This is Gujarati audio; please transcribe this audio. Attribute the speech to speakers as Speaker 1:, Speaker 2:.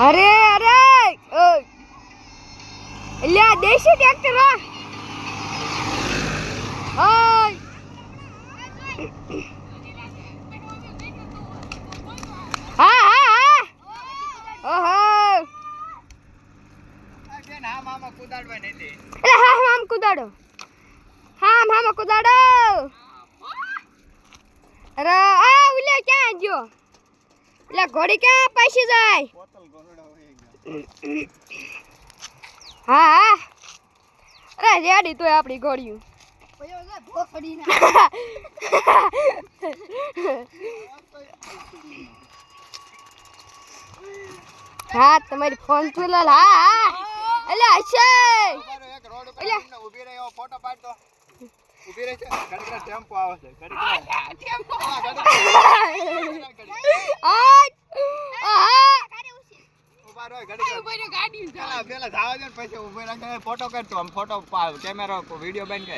Speaker 1: अरे अरे ल्या देशी ट्रैक्टर हाय हां हां हां ओहो
Speaker 2: બેન હા મામા કુદાડવા નહીં દે
Speaker 1: અરે હા મામા કુદાડો હા મામા કુદાડો અરે આ ઉલે ક્યાં ગયો લે ઘોડી ક્યાં પાછી જાય
Speaker 2: બોતલ ગોરડા હોય
Speaker 1: હા હા અરે રેડી તોય આપણી ઘોડિયું
Speaker 3: ઓયો લે ભોખડી ના
Speaker 1: હા તમારી ફોન ચુલલ હા હા એટલે હશે
Speaker 2: એક રોડ ઉપર તમને ઊભી રહી એવો ફોટો પાડતો ઊભી રહી છે ઘડીક ટેમ્પો આવે છે ઘડીક ટેમ્પો
Speaker 1: આ
Speaker 2: ઉભા રહો ઘડીક ગાડી પેલા જાવા દે ને પછી ઊભી રાખીને ફોટો કરતો આમ ફોટો કેમેરો વિડિયો બેન કે